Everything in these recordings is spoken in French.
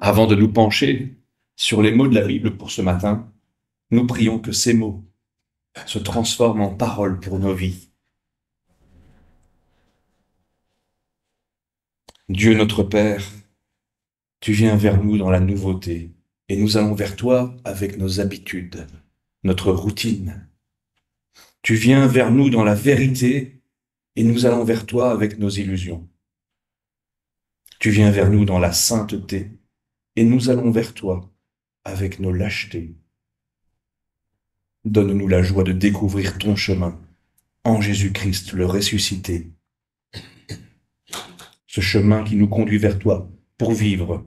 Avant de nous pencher sur les mots de la Bible pour ce matin, nous prions que ces mots se transforment en paroles pour nos vies. Dieu notre Père, tu viens vers nous dans la nouveauté et nous allons vers toi avec nos habitudes, notre routine. Tu viens vers nous dans la vérité et nous allons vers toi avec nos illusions. Tu viens vers nous dans la sainteté et nous allons vers toi avec nos lâchetés. Donne-nous la joie de découvrir ton chemin en Jésus-Christ le ressuscité. Ce chemin qui nous conduit vers toi pour vivre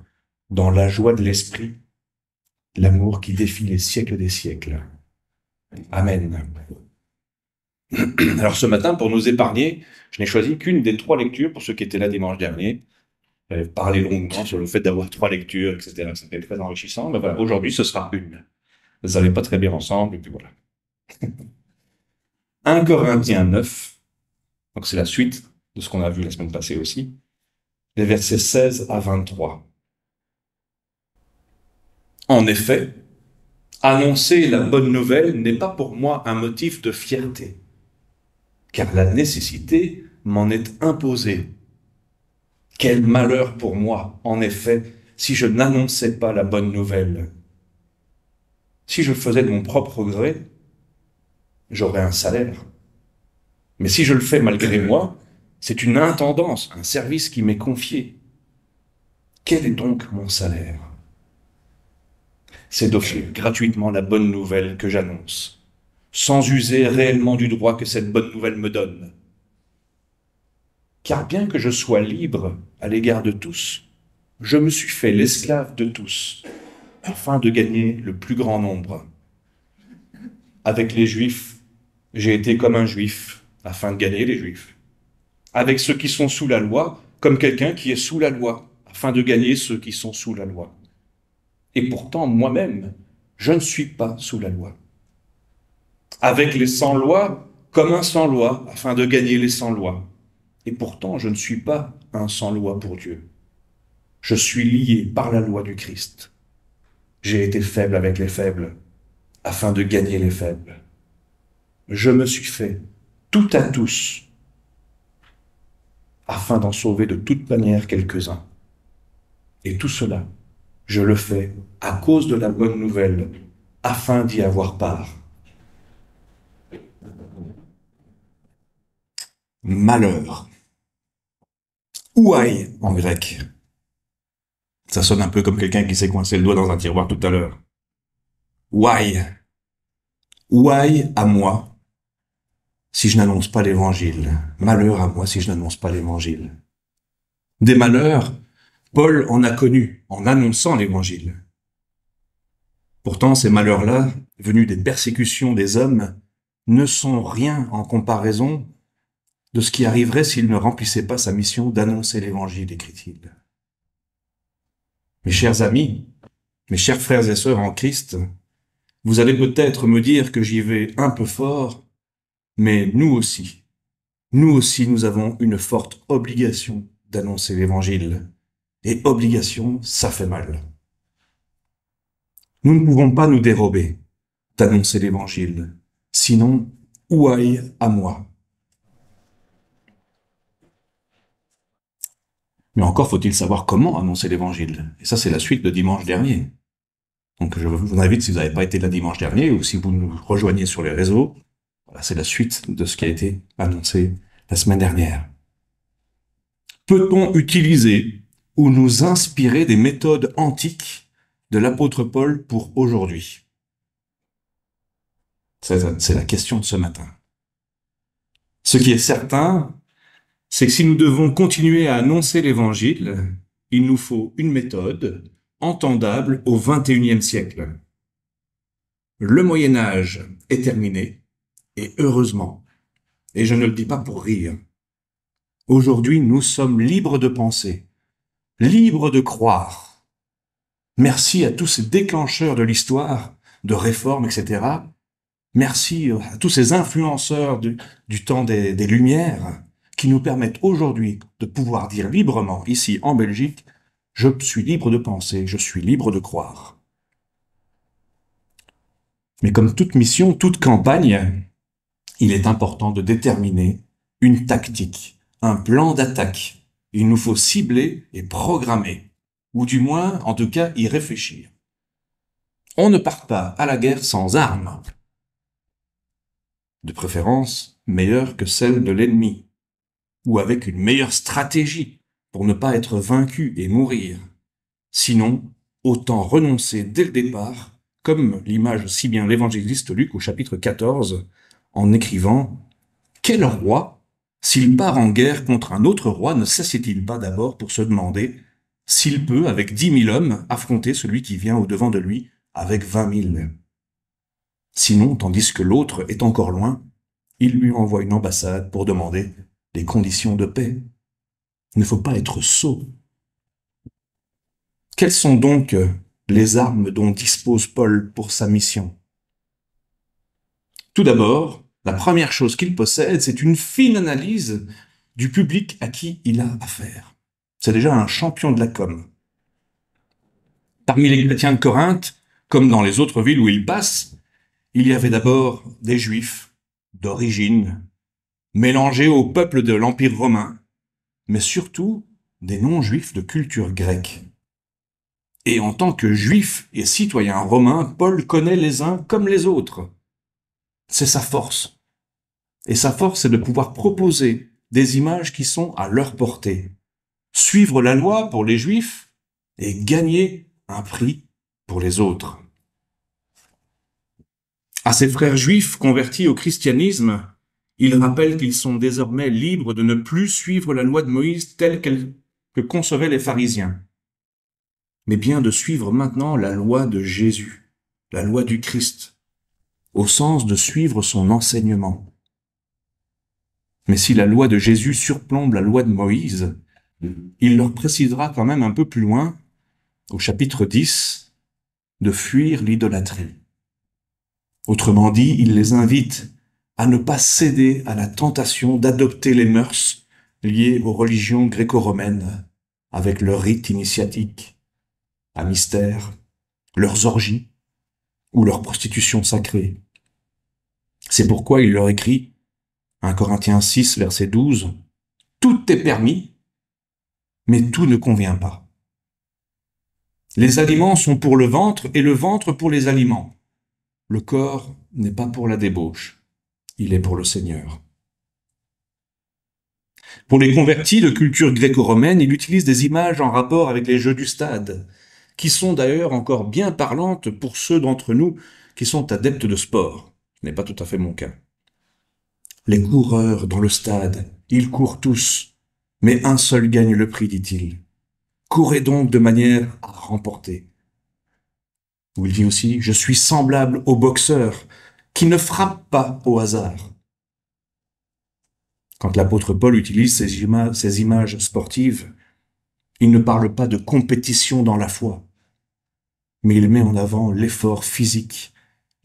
dans la joie de l'esprit, l'amour qui défie les siècles des siècles. Amen. Alors ce matin, pour nous épargner, je n'ai choisi qu'une des 3 lectures pour ceux qui étaient là dimanche dernier. J'avais parlé longuement sur le fait d'avoir 3 lectures, etc. C'était très enrichissant, mais voilà, aujourd'hui ce sera une. Vous n'allez pas très bien ensemble, et puis voilà. 1 Corinthiens 9, donc c'est la suite de ce qu'on a vu la semaine passée aussi, les versets 16 à 23. En effet, annoncer la bonne nouvelle n'est pas pour moi un motif de fierté, car la nécessité m'en est imposée. Quel malheur pour moi, en effet, si je n'annonçais pas la bonne nouvelle. Si je le faisais de mon propre gré, j'aurais un salaire. Mais si je le fais malgré moi, c'est une intendance, un service qui m'est confié. Quel est donc mon salaire? C'est d'offrir gratuitement la bonne nouvelle que j'annonce, sans user réellement du droit que cette bonne nouvelle me donne. Car bien que je sois libre à l'égard de tous, je me suis fait l'esclave de tous, afin de gagner le plus grand nombre. Avec les Juifs, j'ai été comme un Juif, afin de gagner les Juifs. Avec ceux qui sont sous la loi, comme quelqu'un qui est sous la loi, afin de gagner ceux qui sont sous la loi. Et pourtant, moi-même, je ne suis pas sous la loi. Avec les sans-loi, comme un sans-loi, afin de gagner les sans-loi. Et pourtant, je ne suis pas un sans-loi pour Dieu. Je suis lié par la loi du Christ. J'ai été faible avec les faibles, afin de gagner les faibles. Je me suis fait tout à tous, afin d'en sauver de toute manière quelques-uns. Et tout cela, je le fais à cause de la bonne nouvelle, afin d'y avoir part. Malheur. Ouaille en grec. Ça sonne un peu comme quelqu'un qui s'est coincé le doigt dans un tiroir tout à l'heure. Ouaille. Ouaille à moi si je n'annonce pas l'évangile. Malheur à moi si je n'annonce pas l'évangile. Des malheurs, Paul en a connu en annonçant l'évangile. Pourtant, ces malheurs-là, venus des persécutions des hommes, ne sont rien en comparaison de ce qui arriverait s'il ne remplissait pas sa mission d'annoncer l'évangile, écrit-il. Mes chers amis, mes chers frères et sœurs en Christ, vous allez peut-être me dire que j'y vais un peu fort, mais nous aussi, nous avons une forte obligation d'annoncer l'évangile. Et obligation, ça fait mal. Nous ne pouvons pas nous dérober d'annoncer l'évangile, sinon, ouaille à moi. Mais encore faut-il savoir comment annoncer l'évangile. Et ça, c'est la suite de dimanche dernier. Donc je vous invite, si vous n'avez pas été là dimanche dernier, ou si vous nous rejoignez sur les réseaux, voilà, c'est la suite de ce qui a été annoncé la semaine dernière. Peut-on utiliser ou nous inspirer des méthodes antiques de l'apôtre Paul pour aujourd'hui? C'est la question de ce matin. Ce qui est certain, c'est que si nous devons continuer à annoncer l'évangile, il nous faut une méthode entendable au XXIe siècle. Le Moyen-Âge est terminé, et heureusement. Et je ne le dis pas pour rire. Aujourd'hui, nous sommes libres de penser, libres de croire. Merci à tous ces déclencheurs de l'histoire, de réformes, etc. Merci à tous ces influenceurs du temps des Lumières qui nous permettent aujourd'hui de pouvoir dire librement, ici en Belgique, Je suis libre de penser, je suis libre de croire. Mais comme toute mission, toute campagne, il est important de déterminer une tactique, un plan d'attaque. Il nous faut cibler et programmer, ou du moins, en tout cas, y réfléchir. On ne part pas à la guerre sans armes. De préférence, meilleure que celle de l'ennemi, ou avec une meilleure stratégie pour ne pas être vaincu et mourir. Sinon, autant renoncer dès le départ, comme l'image si bien l'évangéliste Luc au chapitre 14, en écrivant « Quel roi, s'il part en guerre contre un autre roi, ne s'assied-il pas d'abord pour se demander s'il peut, avec 10 000 hommes, affronter celui qui vient au-devant de lui avec 20 000 ? Sinon, tandis que l'autre est encore loin, il lui envoie une ambassade pour demander les conditions de paix. Il ne faut pas être sot. Quelles sont donc les armes dont dispose Paul pour sa mission ? Tout d'abord, la première chose qu'il possède, c'est une fine analyse du public à qui il a affaire. C'est déjà un champion de la com. Parmi les chrétiens de Corinthe, comme dans les autres villes où il passe, il y avait d'abord des Juifs d'origine, mélangés au peuple de l'Empire romain, mais surtout des non-juifs de culture grecque. Et en tant que juif et citoyen romain, Paul connaît les uns comme les autres. C'est sa force. Et sa force, c'est de pouvoir proposer des images qui sont à leur portée. Suivre la loi pour les juifs et gagner un prix pour les autres. À ses frères juifs convertis au christianisme, il rappelle qu'ils sont désormais libres de ne plus suivre la loi de Moïse telle que concevaient les pharisiens, mais bien de suivre maintenant la loi de Jésus, la loi du Christ, au sens de suivre son enseignement. Mais si la loi de Jésus surplombe la loi de Moïse, il leur précisera quand même un peu plus loin, au chapitre 10, de fuir l'idolâtrie. Autrement dit, il les invite à ne pas céder à la tentation d'adopter les mœurs liées aux religions gréco-romaines, avec leurs rites initiatiques, à mystère, leurs orgies ou leur prostitution sacrée. C'est pourquoi il leur écrit, 1 Corinthiens 6, verset 12, « Tout est permis, mais tout ne convient pas. Les aliments sont pour le ventre et le ventre pour les aliments. Le corps n'est pas pour la débauche, il est pour le Seigneur. » Pour les convertis de culture gréco-romaine, il utilise des images en rapport avec les jeux du stade, qui sont d'ailleurs encore bien parlantes pour ceux d'entre nous qui sont adeptes de sport. Ce n'est pas tout à fait mon cas. Les coureurs dans le stade, ils courent tous, mais un seul gagne le prix, dit-il. Courez donc de manière à remporter. Ou il dit aussi, je suis semblable au boxeur qui ne frappe pas au hasard. Quand l'apôtre Paul utilise ces images sportives, il ne parle pas de compétition dans la foi, mais il met en avant l'effort physique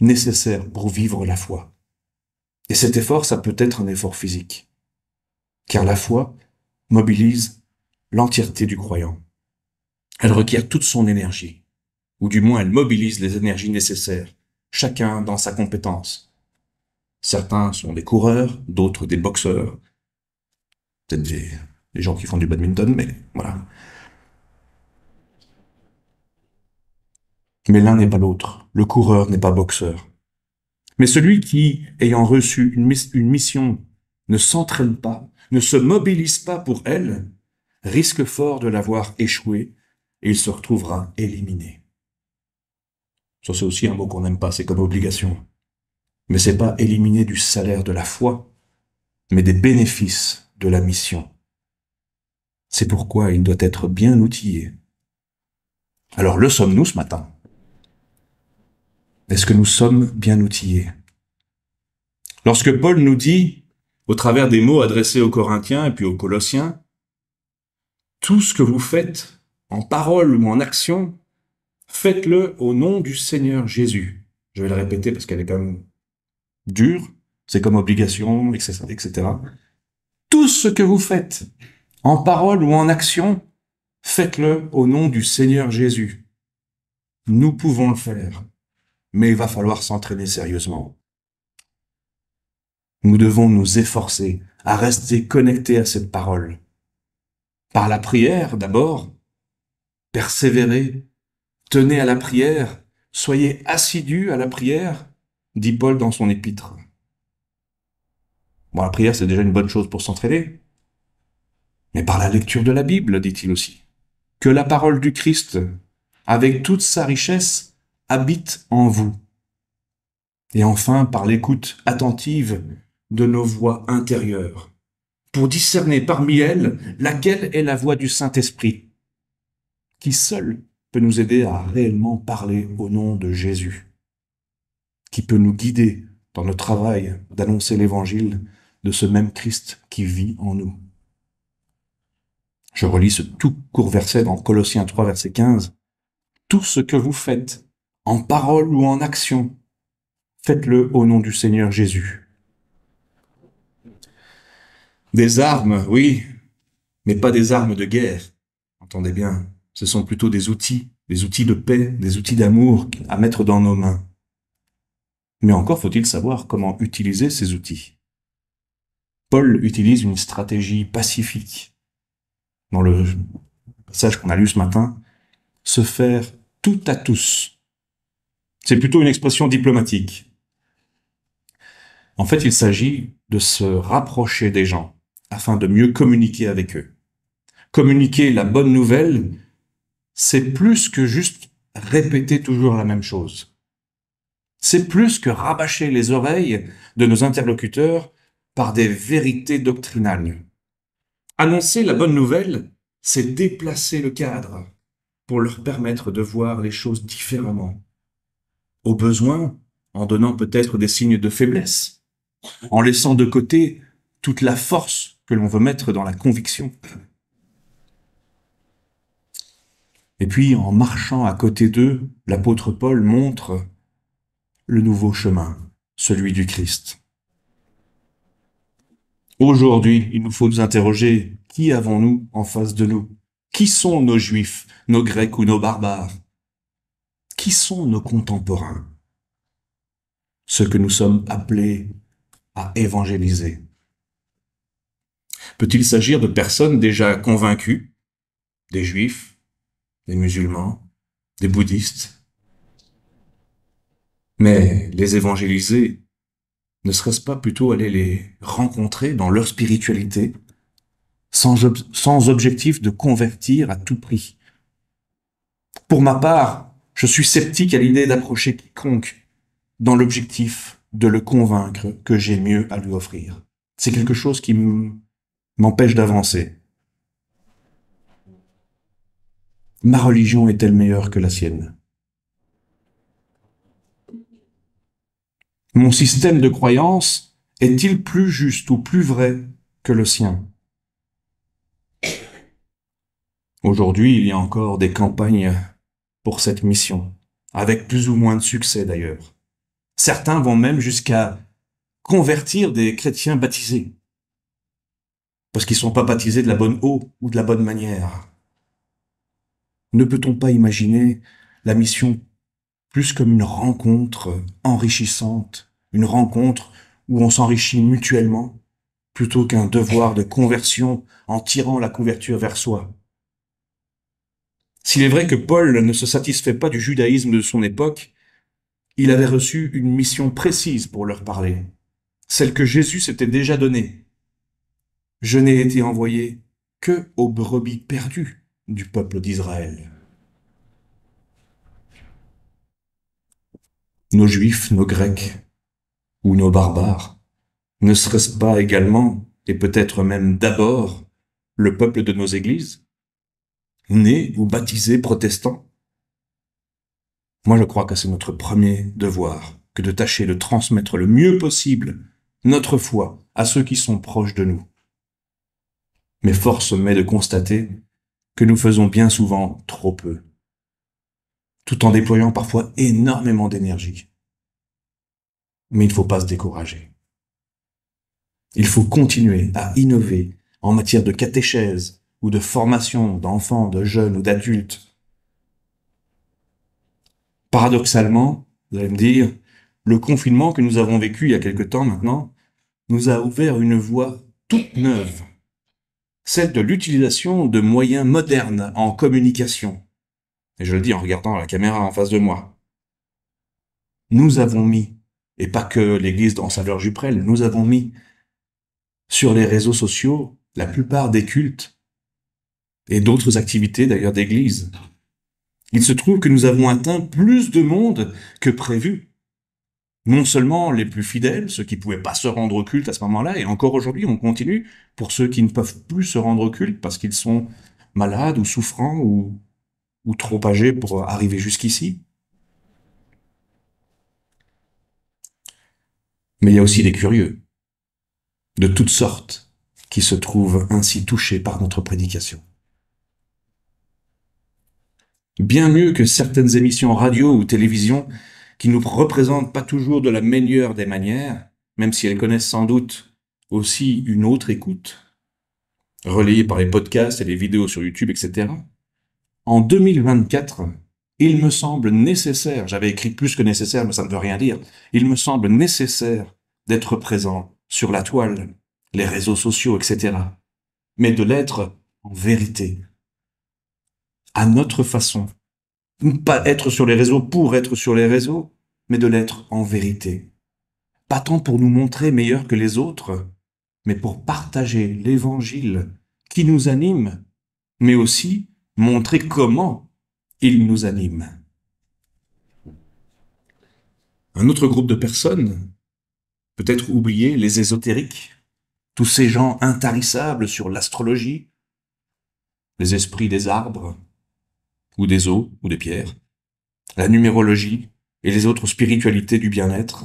nécessaire pour vivre la foi. Et cet effort, ça peut être un effort physique, car la foi mobilise l'entièreté du croyant. Elle requiert toute son énergie, ou du moins elle mobilise les énergies nécessaires, chacun dans sa compétence. Certains sont des coureurs, d'autres des boxeurs, peut-être des gens qui font du badminton, mais voilà. Mais l'un n'est pas l'autre. Le coureur n'est pas boxeur. Mais celui qui, ayant reçu une mission, ne s'entraîne pas, ne se mobilise pas pour elle, risque fort de l'avoir échoué et il se retrouvera éliminé. Ça, c'est aussi un mot qu'on n'aime pas, c'est comme obligation. Mais c'est pas éliminé du salaire de la foi, mais des bénéfices de la mission. C'est pourquoi il doit être bien outillé. Alors, le sommes-nous ce matin ? Est-ce que nous sommes bien outillés ? Lorsque Paul nous dit, au travers des mots adressés aux Corinthiens et puis aux Colossiens, tout ce que vous faites, en parole ou en action, faites-le au nom du Seigneur Jésus. Je vais le répéter parce qu'elle est quand même dure, c'est comme obligation, etc. Tout ce que vous faites, en parole ou en action, Faites-le au nom du Seigneur Jésus. Nous pouvons le faire, mais il va falloir s'entraîner sérieusement. Nous devons nous efforcer à rester connectés à cette parole. Par la prière, d'abord, persévérez, tenez à la prière, soyez assidus à la prière, dit Paul dans son épître. Bon, la prière, c'est déjà une bonne chose pour s'entraîner, mais par la lecture de la Bible, dit-il aussi. Que la parole du Christ, avec toute sa richesse, habite en vous. Et enfin, par l'écoute attentive de nos voix intérieures, pour discerner parmi elles laquelle est la voix du Saint-Esprit, qui seul peut nous aider à réellement parler au nom de Jésus, qui peut nous guider dans notre travail d'annoncer l'évangile de ce même Christ qui vit en nous. Je relis ce tout court verset dans Colossiens 3, verset 15. « Tout ce que vous faites, en parole ou en action, faites-le au nom du Seigneur Jésus. » Des armes, oui, mais pas des armes de guerre. Entendez bien, ce sont plutôt des outils de paix, des outils d'amour à mettre dans nos mains. Mais encore faut-il savoir comment utiliser ces outils. Paul utilise une stratégie pacifique. Dans le passage qu'on a lu ce matin, se faire tout à tous. C'est plutôt une expression diplomatique. En fait, il s'agit de se rapprocher des gens afin de mieux communiquer avec eux. Communiquer la bonne nouvelle, c'est plus que juste répéter toujours la même chose. C'est plus que rabâcher les oreilles de nos interlocuteurs par des vérités doctrinales. Annoncer la bonne nouvelle, c'est déplacer le cadre pour leur permettre de voir les choses différemment. Au besoin, en donnant peut-être des signes de faiblesse, en laissant de côté toute la force que l'on veut mettre dans la conviction. Et puis, en marchant à côté d'eux, l'apôtre Paul montre le nouveau chemin, celui du Christ. Aujourd'hui, il nous faut nous interroger, qui avons-nous en face de nous? Qui sont nos Juifs, nos Grecs ou nos barbares? Qui sont nos contemporains? Ceux que nous sommes appelés à évangéliser. Peut-il s'agir de personnes déjà convaincues, des Juifs, des musulmans, des bouddhistes? Mais les évangéliser, ne serait-ce pas plutôt aller les rencontrer dans leur spiritualité, sans objectif de convertir à tout prix? Pour ma part, je suis sceptique à l'idée d'approcher quiconque dans l'objectif de le convaincre que j'ai mieux à lui offrir. C'est quelque chose qui m'empêche d'avancer. Ma religion est-elle meilleure que la sienne? Mon système de croyance est-il plus juste ou plus vrai que le sien? Aujourd'hui, il y a encore des campagnes pour cette mission, avec plus ou moins de succès d'ailleurs. Certains vont même jusqu'à convertir des chrétiens baptisés, parce qu'ils ne sont pas baptisés de la bonne eau ou de la bonne manière. Ne peut-on pas imaginer la mission plus comme une rencontre enrichissante, une rencontre où on s'enrichit mutuellement, plutôt qu'un devoir de conversion en tirant la couverture vers soi? S'il est vrai que Paul ne se satisfait pas du judaïsme de son époque, il avait reçu une mission précise pour leur parler, celle que Jésus s'était déjà donnée. Je n'ai été envoyé que aux brebis perdues du peuple d'Israël. Nos Juifs, nos Grecs ou nos barbares, ne serait-ce pas également, et peut-être même d'abord, le peuple de nos églises, nés ou baptisés protestants? Moi, je crois que c'est notre premier devoir que de tâcher de transmettre le mieux possible notre foi à ceux qui sont proches de nous. Mais force m'est de constater que nous faisons bien souvent trop peu, tout en déployant parfois énormément d'énergie. Mais il ne faut pas se décourager. Il faut continuer à innover en matière de catéchèse, ou de formation d'enfants, de jeunes ou d'adultes. Paradoxalement, vous allez me dire, le confinement que nous avons vécu il y a quelque temps maintenant nous a ouvert une voie toute neuve, celle de l'utilisation de moyens modernes en communication. Et je le dis en regardant la caméra en face de moi. Nous avons mis, et pas que l'Église dans sa Saveur Juprel, nous avons mis sur les réseaux sociaux la plupart des cultes et d'autres activités d'ailleurs d'Église. Il se trouve que nous avons atteint plus de monde que prévu. Non seulement les plus fidèles, ceux qui ne pouvaient pas se rendre au culte à ce moment-là, et encore aujourd'hui on continue, pour ceux qui ne peuvent plus se rendre au culte parce qu'ils sont malades ou souffrants ou trop âgés pour arriver jusqu'ici. Mais il y a aussi des curieux, de toutes sortes, qui se trouvent ainsi touchés par notre prédication. Bien mieux que certaines émissions radio ou télévision qui nous représentent pas toujours de la meilleure des manières, même si elles connaissent sans doute aussi une autre écoute, relayée par les podcasts et les vidéos sur YouTube, etc. En 2024, il me semble nécessaire, j'avais écrit plus que nécessaire, mais ça ne veut rien dire, il me semble nécessaire d'être présent sur la toile, les réseaux sociaux, etc. Mais de l'être en vérité, à notre façon. Pas être sur les réseaux pour être sur les réseaux, mais de l'être en vérité. Pas tant pour nous montrer meilleurs que les autres, mais pour partager l'évangile qui nous anime, mais aussi montrer comment il nous anime. Un autre groupe de personnes, peut-être oublié, les ésotériques, tous ces gens intarissables sur l'astrologie, les esprits des arbres, ou des eaux, ou des pierres, la numérologie et les autres spiritualités du bien-être.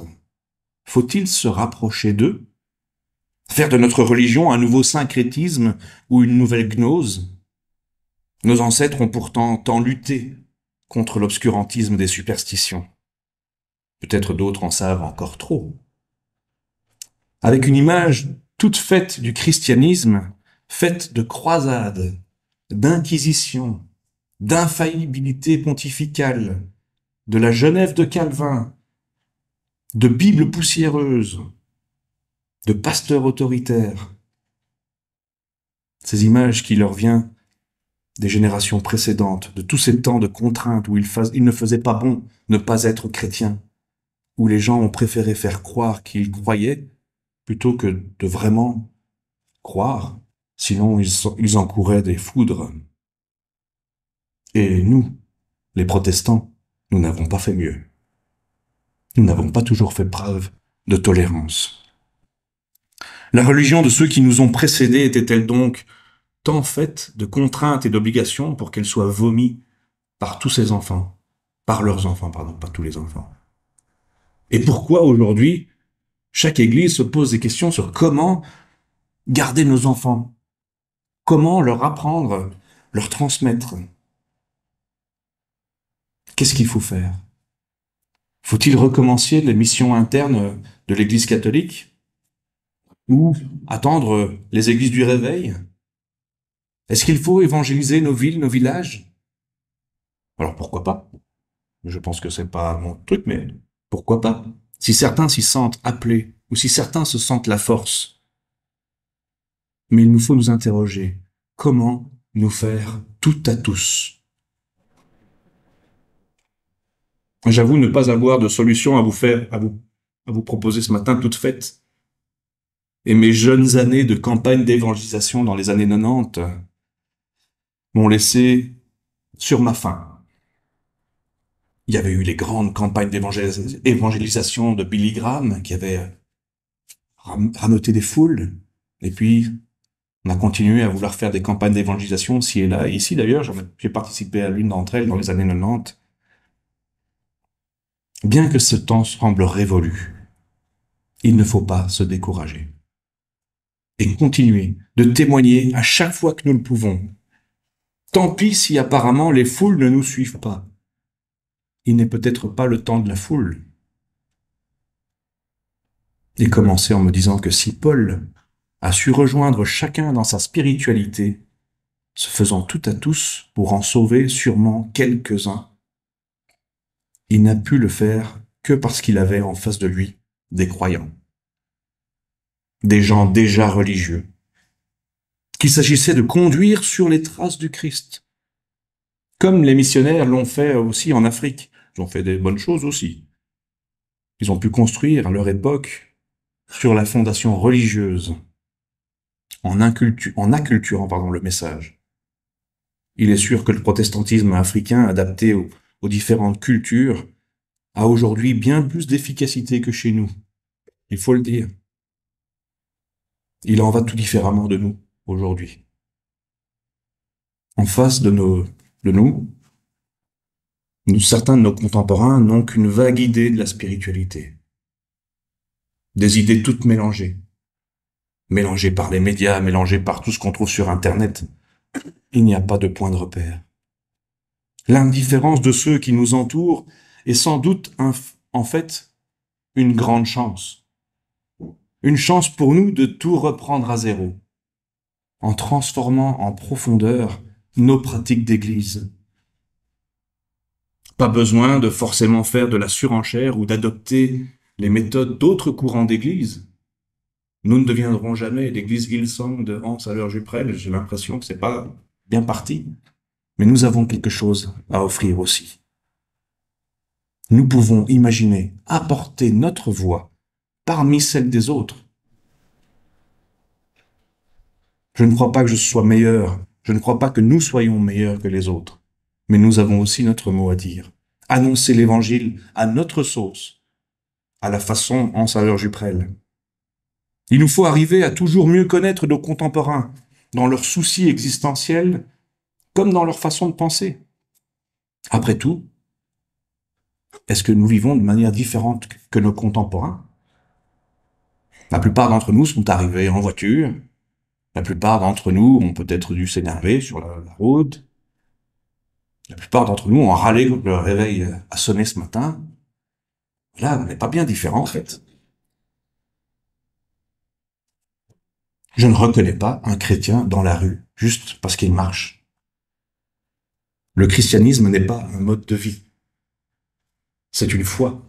Faut-il se rapprocher d'eux? Faire de notre religion un nouveau syncrétisme ou une nouvelle gnose? Nos ancêtres ont pourtant tant lutté contre l'obscurantisme des superstitions. Peut-être d'autres en savent encore trop. Avec une image toute faite du christianisme, faite de croisades, d'inquisitions, d'infaillibilité pontificale, de la Genève de Calvin, de Bible poussiéreuse, de pasteurs autoritaires. Ces images qui leur viennent des générations précédentes, de tous ces temps de contraintes où il ne faisait pas bon ne pas être chrétien, où les gens ont préféré faire croire qu'ils croyaient plutôt que de vraiment croire, sinon ils encouraient des foudres. Et nous, les protestants, nous n'avons pas fait mieux. Nous n'avons pas toujours fait preuve de tolérance. La religion de ceux qui nous ont précédés était-elle donc tant faite de contraintes et d'obligations pour qu'elle soit vomie par tous ses enfants, par leurs enfants, pardon, pas tous les enfants? Et pourquoi aujourd'hui, chaque église se pose des questions sur comment garder nos enfants, comment leur apprendre, leur transmettre? Qu'est-ce qu'il faut faire? Faut-il recommencer les missions internes de l'Église catholique? Ou attendre les églises du réveil? Est-ce qu'il faut évangéliser nos villes, nos villages? Alors pourquoi pas? Je pense que c'est pas mon truc, mais pourquoi pas? Si certains s'y sentent appelés, ou si certains se sentent la force. Mais il nous faut nous interroger. Comment nous faire tout à tous? J'avoue ne pas avoir de solution à vous proposer ce matin toute faite. Et mes jeunes années de campagne d'évangélisation dans les années 90 m'ont laissé sur ma faim. Il y avait eu les grandes campagnes d'évangélisation de Billy Graham qui avaient rameuté des foules. Et puis, on a continué à vouloir faire des campagnes d'évangélisation ci et là. Et ici, d'ailleurs, j'ai participé à l'une d'entre elles dans les années 90. Bien que ce temps semble révolu, il ne faut pas se décourager. Et continuer de témoigner à chaque fois que nous le pouvons. Tant pis si apparemment les foules ne nous suivent pas. Il n'est peut-être pas le temps de la foule. Et commencer en me disant que si Paul a su rejoindre chacun dans sa spiritualité, se faisant tout à tous pour en sauver sûrement quelques-uns. Il n'a pu le faire que parce qu'il avait en face de lui des croyants, des gens déjà religieux, qu'il s'agissait de conduire sur les traces du Christ, comme les missionnaires l'ont fait aussi en Afrique. Ils ont fait des bonnes choses aussi. Ils ont pu construire à leur époque sur la fondation religieuse, en acculturant le message. Il est sûr que le protestantisme africain, adapté aux différentes cultures, a aujourd'hui bien plus d'efficacité que chez nous. Il faut le dire. Il en va tout différemment de nous aujourd'hui. En face de nous, certains de nos contemporains n'ont qu'une vague idée de la spiritualité. Des idées toutes mélangées. Mélangées par les médias, mélangées par tout ce qu'on trouve sur Internet. Il n'y a pas de point de repère. L'indifférence de ceux qui nous entourent est sans doute en fait une grande chance. Une chance pour nous de tout reprendre à zéro, en transformant en profondeur nos pratiques d'église. Pas besoin de forcément faire de la surenchère ou d'adopter les méthodes d'autres courants d'église. Nous ne deviendrons jamais l'église Hillsong de Hans Haller-Juprel. J'ai l'impression que c'est pas bien parti. Mais nous avons quelque chose à offrir aussi. Nous pouvons imaginer apporter notre voix parmi celles des autres. Je ne crois pas que je sois meilleur, je ne crois pas que nous soyons meilleurs que les autres, mais nous avons aussi notre mot à dire. Annoncer l'évangile à notre sauce, à la façon Hans Haller-Juprel. Il nous faut arriver à toujours mieux connaître nos contemporains, dans leurs soucis existentiels, comme dans leur façon de penser. Après tout, est-ce que nous vivons de manière différente que nos contemporains? La plupart d'entre nous sont arrivés en voiture. La plupart d'entre nous ont peut-être dû s'énerver sur la route. La plupart d'entre nous ont râlé quand le réveil a sonné ce matin. Là, on n'est pas bien différents, en fait. Je ne reconnais pas un chrétien dans la rue, juste parce qu'il marche. Le christianisme n'est pas un mode de vie. C'est une foi.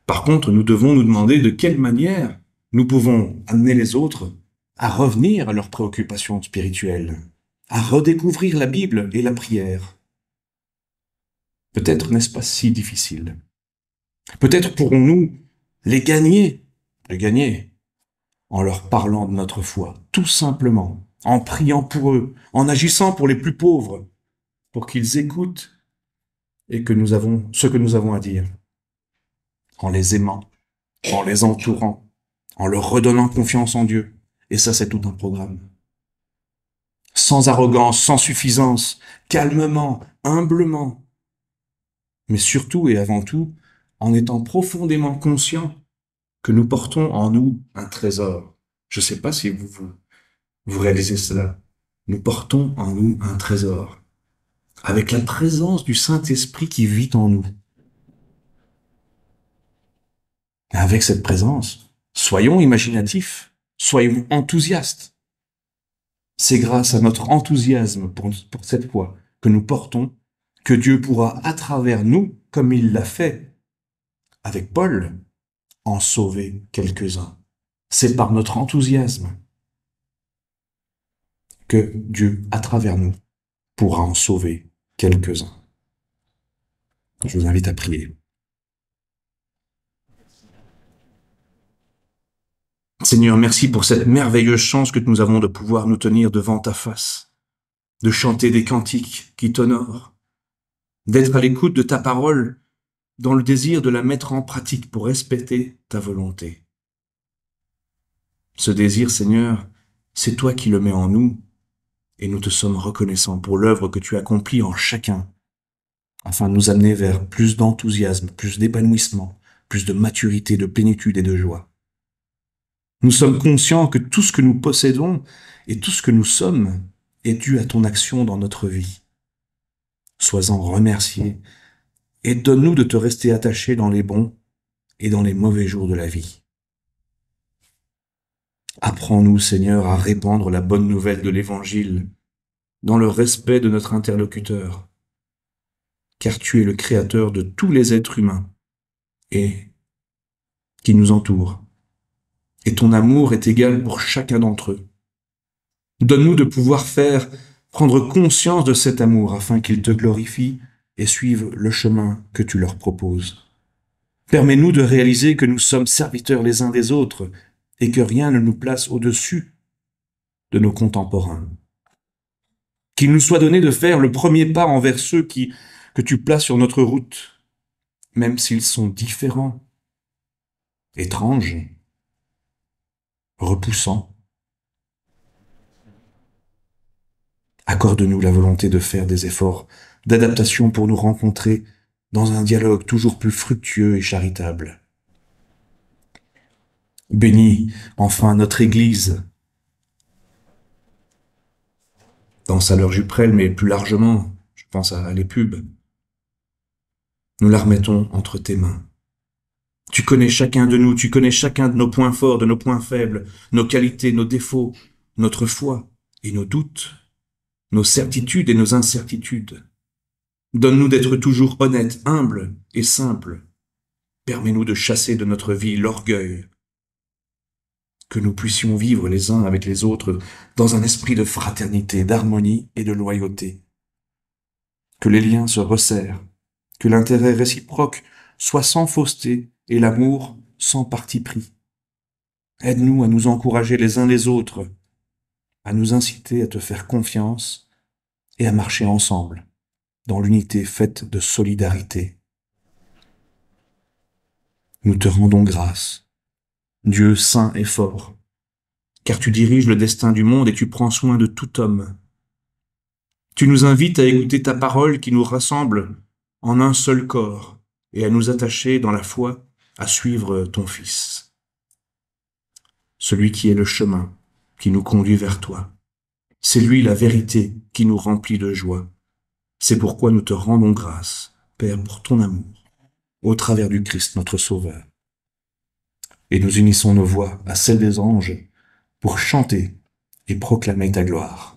Par contre, nous devons nous demander de quelle manière nous pouvons amener les autres à revenir à leurs préoccupations spirituelles, à redécouvrir la Bible et la prière. Peut-être n'est-ce pas si difficile. Peut-être pourrons-nous les gagner, en leur parlant de notre foi, tout simplement, en priant pour eux, en agissant pour les plus pauvres, pour qu'ils écoutent et ce que nous avons à dire, en les aimant, en les entourant, en leur redonnant confiance en Dieu. Et ça, c'est tout un programme. Sans arrogance, sans suffisance, calmement, humblement, mais surtout et avant tout, en étant profondément conscients que nous portons en nous un trésor. Je ne sais pas si vous réalisez cela. Nous portons en nous un trésor, avec la présence du Saint-Esprit qui vit en nous. Et avec cette présence, soyons imaginatifs, soyons enthousiastes. C'est grâce à notre enthousiasme pour cette foi que nous portons que Dieu pourra, à travers nous, comme il l'a fait avec Paul, en sauver quelques-uns. C'est par notre enthousiasme que Dieu, à travers nous, pourra en sauver quelques-uns. Je vous invite à prier. Seigneur, merci pour cette merveilleuse chance que nous avons de pouvoir nous tenir devant ta face, de chanter des cantiques qui t'honorent, d'être à l'écoute de ta parole dans le désir de la mettre en pratique pour respecter ta volonté. Ce désir, Seigneur, c'est toi qui le mets en nous, et nous te sommes reconnaissants pour l'œuvre que tu accomplis en chacun, afin de nous amener vers plus d'enthousiasme, plus d'épanouissement, plus de maturité, de plénitude et de joie. Nous sommes conscients que tout ce que nous possédons et tout ce que nous sommes est dû à ton action dans notre vie. Sois-en remercié et donne-nous de te rester attachés dans les bons et dans les mauvais jours de la vie. Apprends-nous, Seigneur, à répandre la bonne nouvelle de l'Évangile dans le respect de notre interlocuteur, car tu es le créateur de tous les êtres humains et qui nous entourent, et ton amour est égal pour chacun d'entre eux. Donne-nous de pouvoir prendre conscience de cet amour afin qu'il te glorifie et suive le chemin que tu leur proposes. Permets-nous de réaliser que nous sommes serviteurs les uns des autres et que rien ne nous place au-dessus de nos contemporains. Qu'il nous soit donné de faire le premier pas envers ceux que tu places sur notre route, même s'ils sont différents, étranges, repoussants. Accorde-nous la volonté de faire des efforts d'adaptation pour nous rencontrer dans un dialogue toujours plus fructueux et charitable. Bénis enfin notre Église, dans sa leur Juprel, mais plus largement, je pense à l'Épube. Nous la remettons entre tes mains. Tu connais chacun de nous, tu connais chacun de nos points forts, de nos points faibles, nos qualités, nos défauts, notre foi et nos doutes, nos certitudes et nos incertitudes. Donne-nous d'être toujours honnêtes, humbles et simples. Permets-nous de chasser de notre vie l'orgueil, que nous puissions vivre les uns avec les autres dans un esprit de fraternité, d'harmonie et de loyauté. Que les liens se resserrent, que l'intérêt réciproque soit sans fausseté et l'amour sans parti pris. Aide-nous à nous encourager les uns les autres, à nous inciter à te faire confiance et à marcher ensemble dans l'unité faite de solidarité. Nous te rendons grâce, Dieu saint et fort, car tu diriges le destin du monde et tu prends soin de tout homme. Tu nous invites à écouter ta parole qui nous rassemble en un seul corps et à nous attacher dans la foi à suivre ton Fils, celui qui est le chemin qui nous conduit vers toi. C'est lui la vérité qui nous remplit de joie. C'est pourquoi nous te rendons grâce, Père, pour ton amour, au travers du Christ notre Sauveur. Et nous unissons nos voix à celles des anges pour chanter et proclamer ta gloire.